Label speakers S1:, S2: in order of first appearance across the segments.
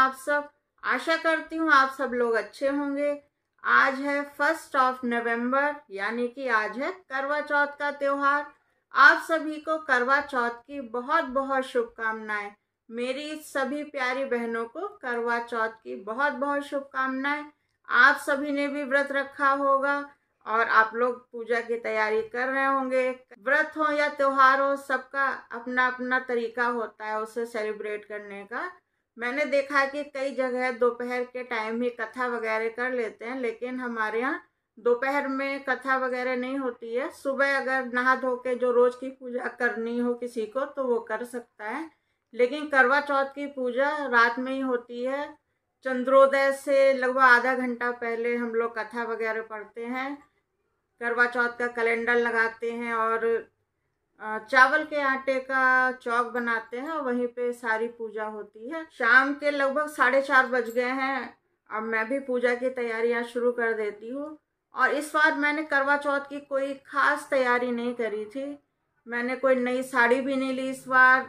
S1: आप सब। आशा करती हूँ आप सब लोग अच्छे होंगे। आज है 1 नवंबर, यानी कि आज है करवा चौथ का त्योहार। आप सभी को करवा चौथ की बहुत बहुत शुभकामनाएं। मेरी सभी प्यारी बहनों को करवा चौथ की बहुत बहुत शुभकामनाएं। आप सभी ने भी व्रत रखा होगा और आप लोग पूजा की तैयारी कर रहे होंगे। व्रत हो या त्योहार हो, सबका अपना अपना तरीका होता है उसे सेलिब्रेट करने का। मैंने देखा कि कई जगह दोपहर के टाइम ही कथा वगैरह कर लेते हैं, लेकिन हमारे यहाँ दोपहर में कथा वगैरह नहीं होती है। सुबह अगर नहा धो के जो रोज की पूजा करनी हो किसी को तो वो कर सकता है, लेकिन करवा चौथ की पूजा रात में ही होती है। चंद्रोदय से लगभग आधा घंटा पहले हम लोग कथा वगैरह पढ़ते हैं, करवा चौथ का कैलेंडर लगाते हैं और चावल के आटे का चौक बनाते हैं और वहीं पे सारी पूजा होती है। शाम के लगभग 4:30 बज गए हैं। अब मैं भी पूजा की तैयारियां शुरू कर देती हूँ। और इस बार मैंने करवा चौथ की कोई खास तैयारी नहीं करी थी। मैंने कोई नई साड़ी भी नहीं ली इस बार,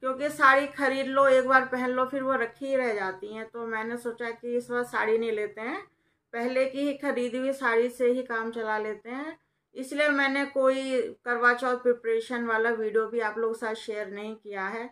S1: क्योंकि साड़ी खरीद लो, एक बार पहन लो, फिर वो रखी ही रह जाती हैं। तो मैंने सोचा कि इस बार साड़ी नहीं लेते हैं, पहले की ही खरीदी हुई साड़ी से ही काम चला लेते हैं। इसलिए मैंने कोई करवा चौथ प्रिपरेशन वाला वीडियो भी आप लोगों के साथ शेयर नहीं किया है।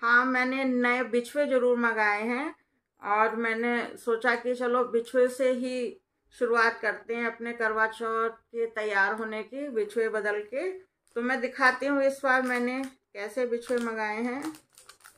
S1: हाँ, मैंने नए बिछुए ज़रूर मंगाए हैं और मैंने सोचा कि चलो बिछुए से ही शुरुआत करते हैं अपने करवा चौथ के तैयार होने की, बिछुए बदल के। तो मैं दिखाती हूँ इस बार मैंने कैसे बिछुए मंगाए हैं।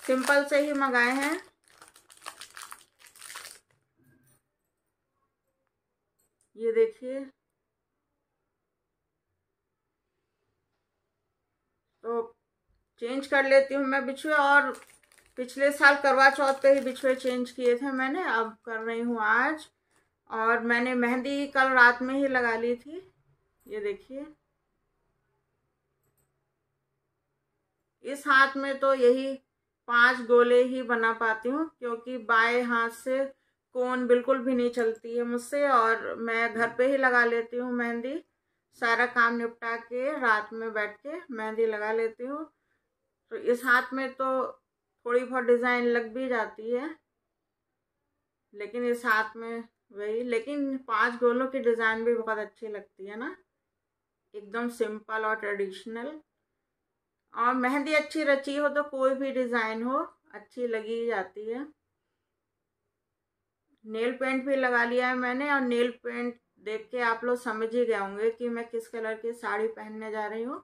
S1: सिंपल से ही मंगाए हैं। ये देखिए, तो चेंज कर लेती हूँ मैं बिछुए। और पिछले साल करवा चौथ पे ही बिछुए चेंज किए थे मैंने, अब कर रही हूँ आज। और मैंने मेहंदी कल रात में ही लगा ली थी। ये देखिए, इस हाथ में तो यही 5 गोले ही बना पाती हूँ, क्योंकि बाएं हाथ से कोन बिल्कुल भी नहीं चलती है मुझसे। और मैं घर पे ही लगा लेती हूँ मेहंदी, सारा काम निपटा के रात में बैठ के मेहंदी लगा लेती हूँ। तो इस हाथ में तो थोड़ी बहुत डिज़ाइन लग भी जाती है, लेकिन इस हाथ में वही। लेकिन 5 गोलों की डिज़ाइन भी बहुत अच्छी लगती है ना, एकदम सिंपल और ट्रेडिशनल। और मेहंदी अच्छी रची हो तो कोई भी डिज़ाइन हो अच्छी लगी जाती है। नेल पेंट भी लगा लिया है मैंने, और नेल पेंट देख के आप लोग समझ ही गए होंगे कि मैं किस कलर की साड़ी पहनने जा रही हूँ।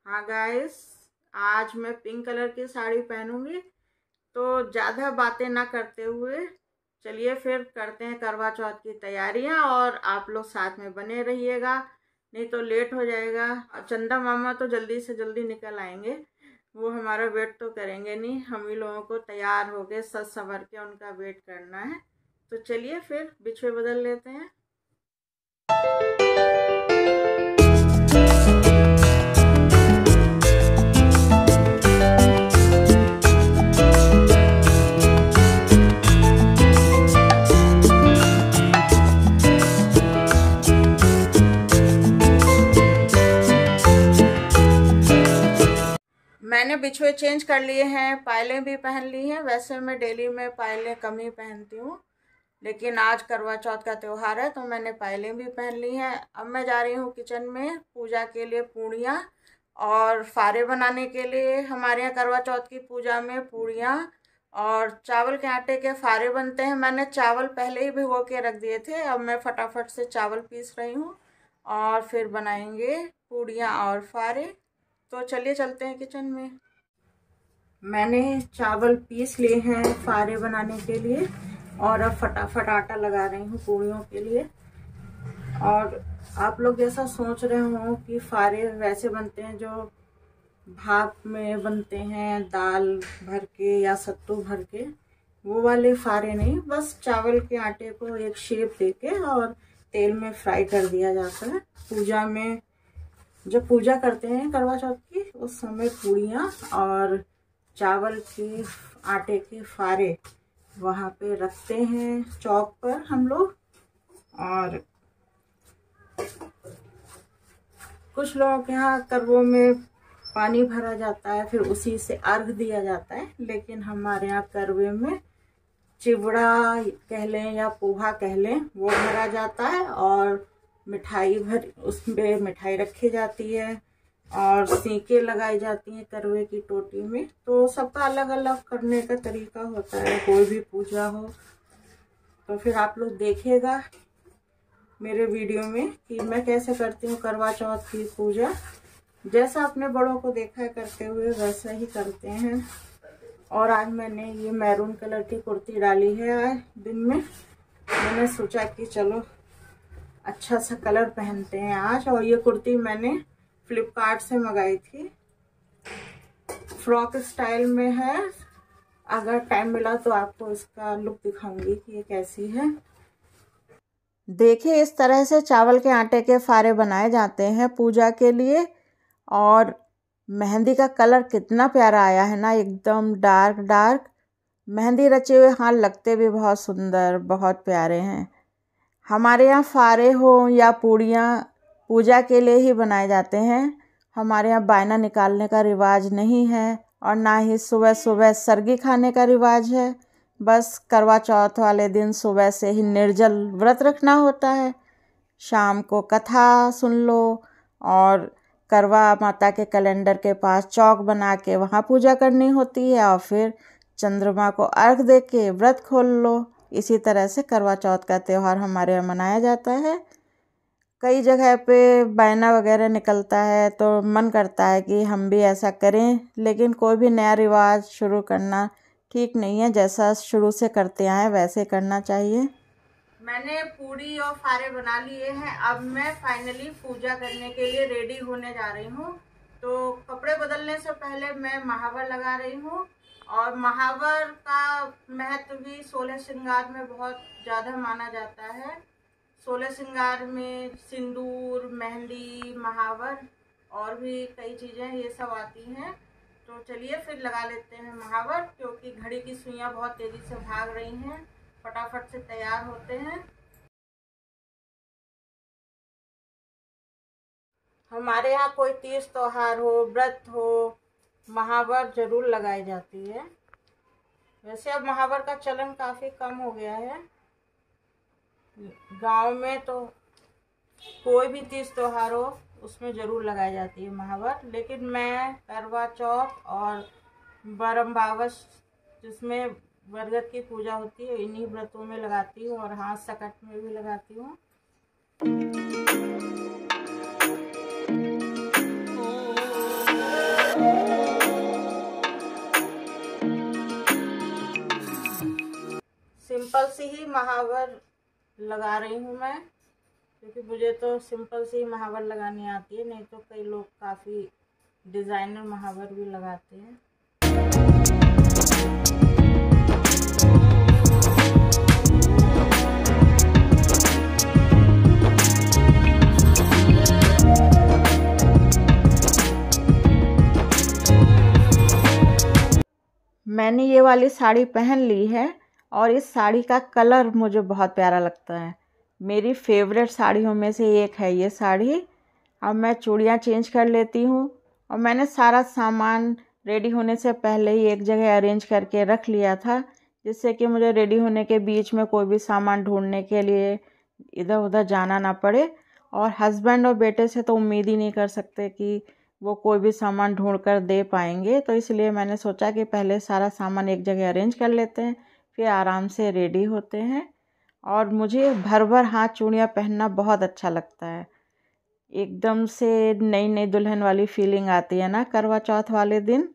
S1: हाँ गाइस, आज मैं पिंक कलर की साड़ी पहनूंगी। तो ज़्यादा बातें ना करते हुए चलिए फिर करते हैं करवा चौथ की तैयारियां, और आप लोग साथ में बने रहिएगा, नहीं तो लेट हो जाएगा। और चंदा मामा तो जल्दी से जल्दी निकल आएंगे, वो हमारा वेट तो करेंगे नहीं। हम ही लोगों को तैयार होके सज संवर के उनका वेट करना है। तो चलिए फिर बिछुए बदल लेते हैं। मैंने बिछुए चेंज कर लिए हैं, पायलें भी पहन ली हैं। वैसे मैं डेली में पायलें कम ही पहनती हूँ, लेकिन आज करवा चौथ का त्यौहार है तो मैंने पायलें भी पहन ली हैं। अब मैं जा रही हूँ किचन में पूजा के लिए पूड़ियाँ और फारे बनाने के लिए। हमारे यहाँ करवा चौथ की पूजा में पूड़ियाँ और चावल के आटे के फारे बनते हैं। मैंने चावल पहले ही भिगो के रख दिए थे, अब मैं फटाफट से चावल पीस रही हूँ और फिर बनाएंगे पूड़ियाँ और फारे। तो चलिए चलते हैं किचन में। मैंने चावल पीस लिए हैं फारे बनाने के लिए, और अब फटाफट आटा लगा रही हूँ पूड़ियों के लिए। और आप लोग जैसा सोच रहे हो कि फारे वैसे बनते हैं जो भाप में बनते हैं, दाल भर के या सत्तू भर के, वो वाले फारे नहीं। बस चावल के आटे को एक शेप देके और तेल में फ्राई कर दिया जाता है। पूजा में जब पूजा करते हैं करवा चौथ की, उस समय पूड़ियाँ और चावल के आटे के फारे वहाँ पे रखते हैं चौक पर हम लोग। और कुछ लोगों के यहाँ करवों में पानी भरा जाता है, फिर उसी से अर्घ दिया जाता है, लेकिन हमारे यहाँ करवे में चिवड़ा कह लें या पोहा कह लें, वो भरा जाता है और मिठाई उसमें मिठाई रखी जाती है और सीके लगाई जाती हैं करवे की टोटी में। तो सबका अलग अलग करने का तरीका होता है, कोई भी पूजा हो। तो फिर आप लोग देखिएगा मेरे वीडियो में कि मैं कैसे करती हूँ करवा चौथ की पूजा। जैसा अपने बड़ों को देखा है करते हुए वैसा ही करते हैं। और आज मैंने ये मैरून कलर की कुर्ती डाली है। आज दिन में मैंने सोचा कि चलो अच्छा सा कलर पहनते हैं आज। और ये कुर्ती मैंने फ्लिपकार्ट से मंगाई थी, फ्रॉक स्टाइल में है। अगर टाइम मिला तो आपको इसका लुक दिखाऊंगी कि ये कैसी है। देखिए इस तरह से चावल के आटे के फारे बनाए जाते हैं पूजा के लिए। और मेहंदी का कलर कितना प्यारा आया है ना, एकदम डार्क डार्क मेहंदी रचे हुए हाथ लगते भी बहुत सुंदर, बहुत प्यारे हैं। हमारे यहाँ फारे हो या पूड़ियाँ पूजा के लिए ही बनाए जाते हैं। हमारे यहाँ बायना निकालने का रिवाज नहीं है और ना ही सुबह सुबह सरगी खाने का रिवाज है। बस करवा चौथ वाले दिन सुबह से ही निर्जल व्रत रखना होता है। शाम को कथा सुन लो और करवा माता के कैलेंडर के पास चौक बना के वहाँ पूजा करनी होती है और फिर चंद्रमा को अर्घ दे के व्रत खोल लो। इसी तरह से करवा चौथ का त्यौहार हमारे यहाँ मनाया जाता है। कई जगह पे बायना वगैरह निकलता है तो मन करता है कि हम भी ऐसा करें, लेकिन कोई भी नया रिवाज शुरू करना ठीक नहीं है। जैसा शुरू से करते आए वैसे करना चाहिए। मैंने पूड़ी और फारे बना लिए हैं। अब मैं फाइनली पूजा करने के लिए रेडी होने जा रही हूँ। तो कपड़े बदलने से पहले मैं महावर लगा रही हूँ। और महावर का महत्व भी 16 श्रृंगार में बहुत ज़्यादा माना जाता है। 16 श्रृंगार में सिंदूर, मेहंदी, महावर और भी कई चीज़ें ये सब आती हैं। तो चलिए फिर लगा लेते हैं महावर, क्योंकि घड़ी की सुइयाँ बहुत तेज़ी से भाग रही हैं। फटाफट से तैयार होते हैं। हमारे यहाँ कोई तीज त्योहार हो, व्रत हो, महावर जरूर लगाई जाती है। वैसे अब महावर का चलन काफ़ी कम हो गया है। गांव में तो कोई भी तीज त्योहार हो उसमें ज़रूर लगाई जाती है महावर। लेकिन मैं करवा चौथ और बरमबावस जिसमें बरगद की पूजा होती है इन्हीं व्रतों में लगाती हूँ और हाथ सकट में भी लगाती हूँ। सिंपल सी ही महावर लगा रही हूँ मैं, क्योंकि मुझे तो सिंपल सी ही महावर लगानी आती है। नहीं तो कई लोग काफ़ी डिज़ाइनर महावर भी लगाते हैं। मैंने ये वाली साड़ी पहन ली है और इस साड़ी का कलर मुझे बहुत प्यारा लगता है। मेरी फेवरेट साड़ियों में से एक है ये साड़ी। अब मैं चूड़ियाँ चेंज कर लेती हूँ और मैंने सारा सामान रेडी होने से पहले ही एक जगह अरेंज करके रख लिया था, जिससे कि मुझे रेडी होने के बीच में कोई भी सामान ढूंढने के लिए इधर उधर जाना ना पड़े। और हस्बैंड और बेटे से तो उम्मीद ही नहीं कर सकते कि वो कोई भी सामान ढूंढ कर दे पाएंगे। तो इसलिए मैंने सोचा कि पहले सारा सामान एक जगह अरेंज कर लेते हैं, फिर आराम से रेडी होते हैं। और मुझे भर भर हाथ चूड़ियाँ पहनना बहुत अच्छा लगता है। एकदम से नई नई दुल्हन वाली फीलिंग आती है ना करवा चौथ वाले दिन।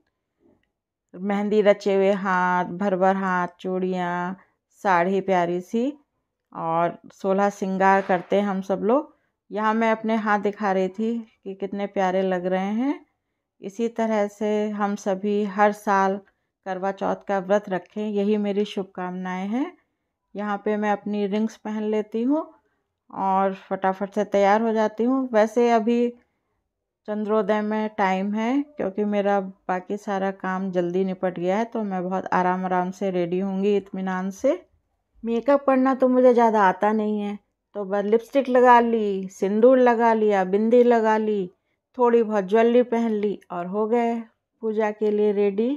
S1: मेहंदी रचे हुए हाथ, भर भर हाथ चूड़ियाँ, साड़ी प्यारी सी और 16 श्रृंगार करते हैं हम सब लोग। यहाँ मैं अपने हाथ दिखा रही थी कि कितने प्यारे लग रहे हैं। इसी तरह से हम सभी हर साल करवा चौथ का व्रत रखें, यही मेरी शुभकामनाएं हैं। यहाँ पे मैं अपनी रिंग्स पहन लेती हूँ और फटाफट से तैयार हो जाती हूँ। वैसे अभी चंद्रोदय में टाइम है, क्योंकि मेरा बाकी सारा काम जल्दी निपट गया है, तो मैं बहुत आराम से रेडी होंगी इत्मीनान से। मेकअप करना तो मुझे ज़्यादा आता नहीं है, तो बस लिपस्टिक लगा ली, सिंदूर लगा लिया, बिंदी लगा ली, थोड़ी बहुत ज्वेलरी पहन ली और हो गए पूजा के लिए रेडी।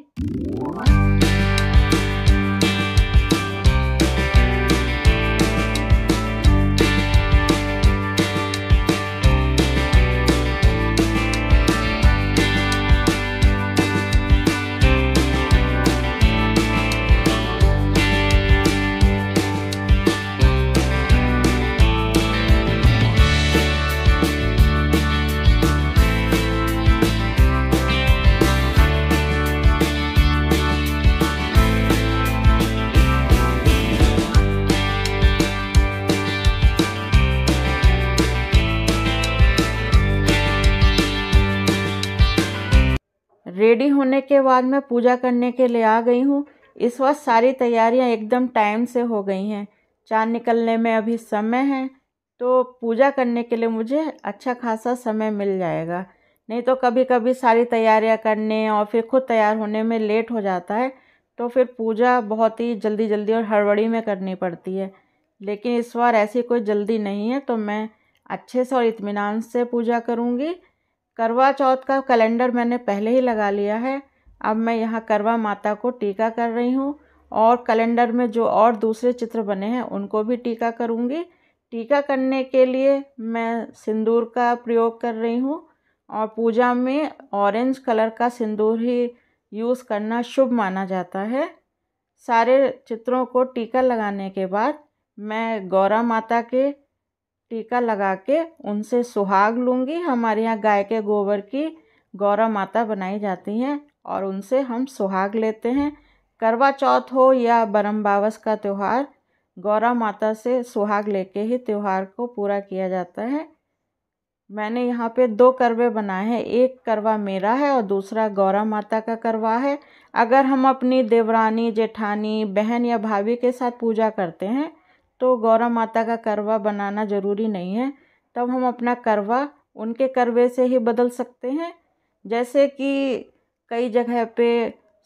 S1: होने के बाद मैं पूजा करने के लिए आ गई हूँ। इस वक्त सारी तैयारियाँ एकदम टाइम से हो गई हैं। चाँद निकलने में अभी समय है, तो पूजा करने के लिए मुझे अच्छा खासा समय मिल जाएगा। नहीं तो कभी कभी सारी तैयारियाँ करने और फिर खुद तैयार होने में लेट हो जाता है, तो फिर पूजा बहुत ही जल्दी जल्दी और हड़बड़ी में करनी पड़ती है। लेकिन इस बार ऐसी कोई जल्दी नहीं है, तो मैं अच्छे से और इत्मीनान से पूजा करूँगी। करवा चौथ का कैलेंडर मैंने पहले ही लगा लिया है। अब मैं यहाँ करवा माता को टीका कर रही हूँ, और कैलेंडर में जो और दूसरे चित्र बने हैं उनको भी टीका करूँगी। टीका करने के लिए मैं सिंदूर का प्रयोग कर रही हूँ, और पूजा में ऑरेंज कलर का सिंदूर ही यूज़ करना शुभ माना जाता है। सारे चित्रों को टीका लगाने के बाद मैं गौरा माता के टीका लगा के उनसे सुहाग लूँगी। हमारे यहाँ गाय के गोबर की गौरा माता बनाई जाती हैं, और उनसे हम सुहाग लेते हैं। करवा चौथ हो या बरमबावस का त्यौहार, गौरा माता से सुहाग लेके ही त्यौहार को पूरा किया जाता है। मैंने यहाँ पे 2 करवे बनाए हैं, एक करवा मेरा है और दूसरा गौरा माता का करवा है। अगर हम अपनी देवरानी, जेठानी, बहन या भाभी के साथ पूजा करते हैं तो गौरा माता का करवा बनाना ज़रूरी नहीं है। तब हम अपना करवा उनके करवे से ही बदल सकते हैं। जैसे कि कई जगह पे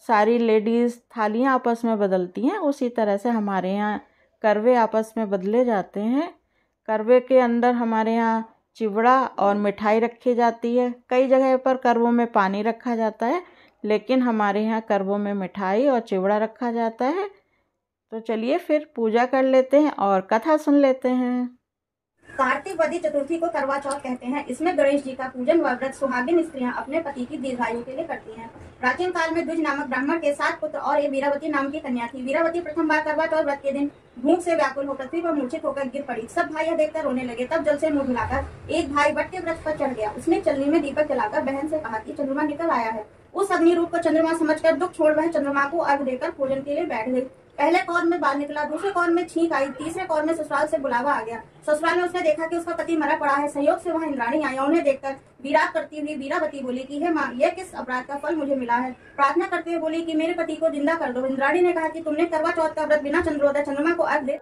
S1: सारी लेडीज़ थालियाँ आपस में बदलती हैं, उसी तरह से हमारे यहाँ करवे आपस में बदले जाते हैं। करवे के अंदर हमारे यहाँ चिवड़ा और मिठाई रखी जाती है। कई जगह पर करवों में पानी रखा जाता है, लेकिन हमारे यहाँ करवों में मिठाई और चिवड़ा रखा जाता है। तो चलिए फिर पूजा कर लेते हैं और कथा सुन लेते हैं।
S2: कार्तिक वदी चतुर्थी को करवा चौथ कहते हैं। इसमें गणेश जी का पूजन व व्रत सुहागिन स्त्रियां अपने पति की दीर्घायु के लिए करती हैं। प्राचीन काल में द्विज नामक ब्राह्मण के 7 पुत्र और एक वीरावती नाम की कन्या थी। वीरावती प्रथम बार करवा चौथ व्रत के दिन भूख से व्याकुल होकर पृथ्वी पर मूर्छित होकर गिर पड़ी। सब भाई यह देखकर रोने लगे। तब जल से मुंह धुलाकर एक भाई वट के वृक्ष पर चढ़ गया। उसने चलनी में दीपक जलाकर बहन से कहा कि चंद्रमा निकल आया है। उस अग्नि रूप को चंद्रमा समझकर दुख छोड़ वह चंद्रमा को अर्घ देकर भोजन के लिए बैठ गई। पहले कौर में बाल निकला, दूसरे कौर में छींक आई, तीसरे कौर में ससुराल से बुलावा आ गया। ससुराल में उसने देखा कि उसका पति मरा पड़ा है। संयोग से वहां इंद्राणी आई। उन्हें देखकर विराग करती हुई वीरावती बोली कि हे माँ, यह किस अपराध का फल मुझे मिला है। प्रार्थना करते हुए बोली कि मेरे पति को जिंदा कर दो। इंद्राणी ने कहा कि तुमने करवा चौथ का व्रत बिना चंद्रोदय चंद्रमा को अर्घ दे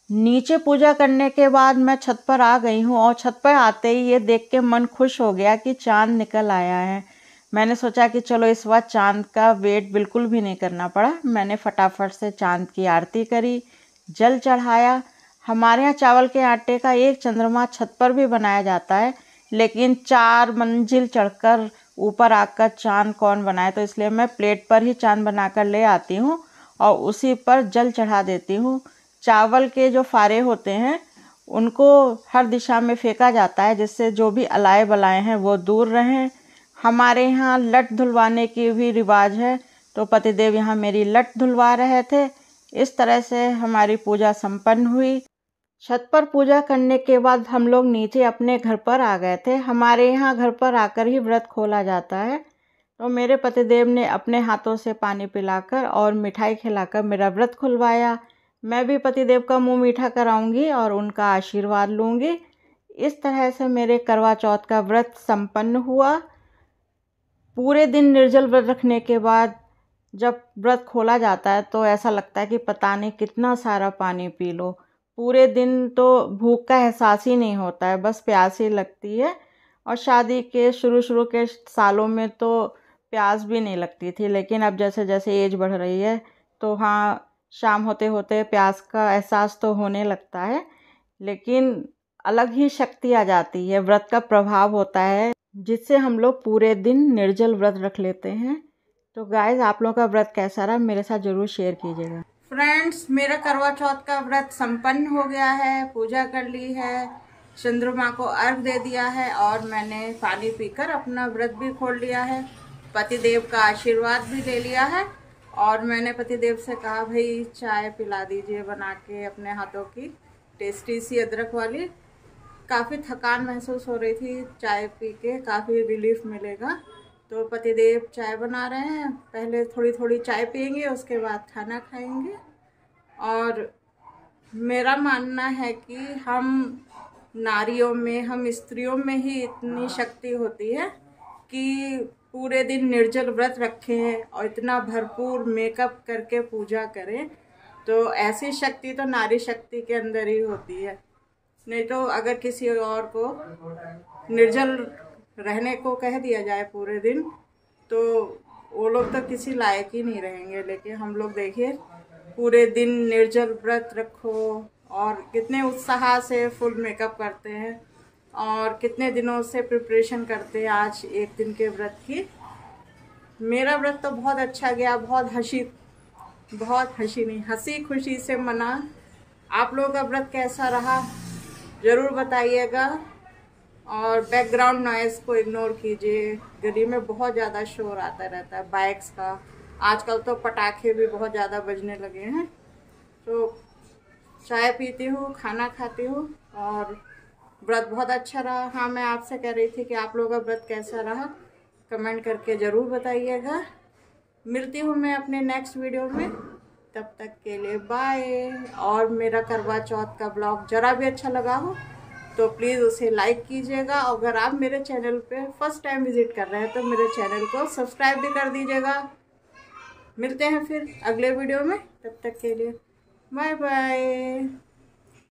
S1: नीचे पूजा करने के बाद मैं छत पर आ गई हूँ, और छत पर आते ही ये देख के मन खुश हो गया कि चांद निकल आया है। मैंने सोचा कि चलो इस बार चांद का वेट बिल्कुल भी नहीं करना पड़ा। मैंने फटाफट से चांद की आरती करी, जल चढ़ाया। हमारे यहाँ चावल के आटे का एक चंद्रमा छत पर भी बनाया जाता है, लेकिन 4 मंजिल चढ़कर ऊपर आकर चांद कौन बनाए, तो इसलिए मैं प्लेट पर ही चांद बनाकर ले आती हूँ और उसी पर जल चढ़ा देती हूँ। चावल के जो फारे होते हैं उनको हर दिशा में फेंका जाता है, जिससे जो भी अलाए बलाए हैं वो दूर रहें। हमारे यहाँ लट धुलवाने की भी रिवाज है, तो पतिदेव यहाँ मेरी लट धुलवा रहे थे। इस तरह से हमारी पूजा संपन्न हुई। छत पर पूजा करने के बाद हम लोग नीचे अपने घर पर आ गए थे। हमारे यहाँ घर पर आकर ही व्रत खोला जाता है, तो मेरे पतिदेव ने अपने हाथों से पानी पिलाकर और मिठाई खिलाकर मेरा व्रत खुलवाया। मैं भी पतिदेव का मुंह मीठा कराऊंगी और उनका आशीर्वाद लूँगी। इस तरह से मेरे करवा चौथ का व्रत संपन्न हुआ। पूरे दिन निर्जल व्रत रखने के बाद जब व्रत खोला जाता है तो ऐसा लगता है कि पता नहीं कितना सारा पानी पी लो। पूरे दिन तो भूख का एहसास ही नहीं होता है, बस प्यास ही लगती है। और शादी के शुरू के सालों में तो प्यास भी नहीं लगती थी, लेकिन अब जैसे जैसे एज बढ़ रही है तो हाँ, शाम होते होते प्यास का एहसास तो होने लगता है, लेकिन अलग ही शक्ति आ जाती है। व्रत का प्रभाव होता है जिससे हम लोग पूरे दिन निर्जल व्रत रख लेते हैं। तो गाइस आप लोगों का व्रत कैसा रहा मेरे साथ ज़रूर शेयर कीजिएगा। फ्रेंड्स मेरा करवा चौथ का व्रत संपन्न हो गया है, पूजा कर ली है, चंद्रमा को अर्घ दे दिया है और मैंने पानी पीकर अपना व्रत भी खोल लिया है। पतिदेव का आशीर्वाद भी ले लिया है और मैंने पतिदेव से कहा भाई चाय पिला दीजिए बना के अपने हाथों की, टेस्टी सी अदरक वाली। काफ़ी थकान महसूस हो रही थी, चाय पी के काफ़ी रिलीफ मिलेगा। तो पतिदेव चाय बना रहे हैं, पहले थोड़ी थोड़ी चाय पियेंगे उसके बाद खाना खाएंगे। और मेरा मानना है कि हम नारियों में, हम स्त्रियों में ही इतनी शक्ति होती है कि पूरे दिन निर्जल व्रत रखें और इतना भरपूर मेकअप करके पूजा करें, तो ऐसी शक्ति तो नारी शक्ति के अंदर ही होती है। नहीं तो अगर किसी और को निर्जल रहने को कह दिया जाए पूरे दिन तो वो लोग तो किसी लायक ही नहीं रहेंगे। लेकिन हम लोग देखिए पूरे दिन निर्जल व्रत रखो और कितने उत्साह से फुल मेकअप करते हैं और कितने दिनों से प्रिपरेशन करते हैं आज एक दिन के व्रत की। मेरा व्रत तो बहुत अच्छा गया, बहुत हंसी नहीं हंसी खुशी से मना। आप लोगों का व्रत कैसा रहा ज़रूर बताइएगा। और बैकग्राउंड नॉइज़ को इग्नोर कीजिए, गली में बहुत ज़्यादा शोर आता रहता है बाइक्स का, आजकल तो पटाखे भी बहुत ज़्यादा बजने लगे हैं। तो चाय पीती हूँ, खाना खाती हूँ और व्रत बहुत अच्छा रहा। हाँ मैं आपसे कह रही थी कि आप लोगों का व्रत कैसा रहा कमेंट करके ज़रूर बताइएगा। मिलती हूँ मैं अपने नेक्स्ट वीडियो में, तब तक के लिए बाय। और मेरा करवा चौथ का ब्लॉग ज़रा भी अच्छा लगा हो तो प्लीज़ उसे लाइक कीजिएगा। अगर आप मेरे चैनल पे फर्स्ट टाइम विज़िट कर रहे हैं तो मेरे चैनल को सब्सक्राइब भी कर दीजिएगा। मिलते हैं फिर अगले वीडियो में, तब तक के लिए बाय बाय।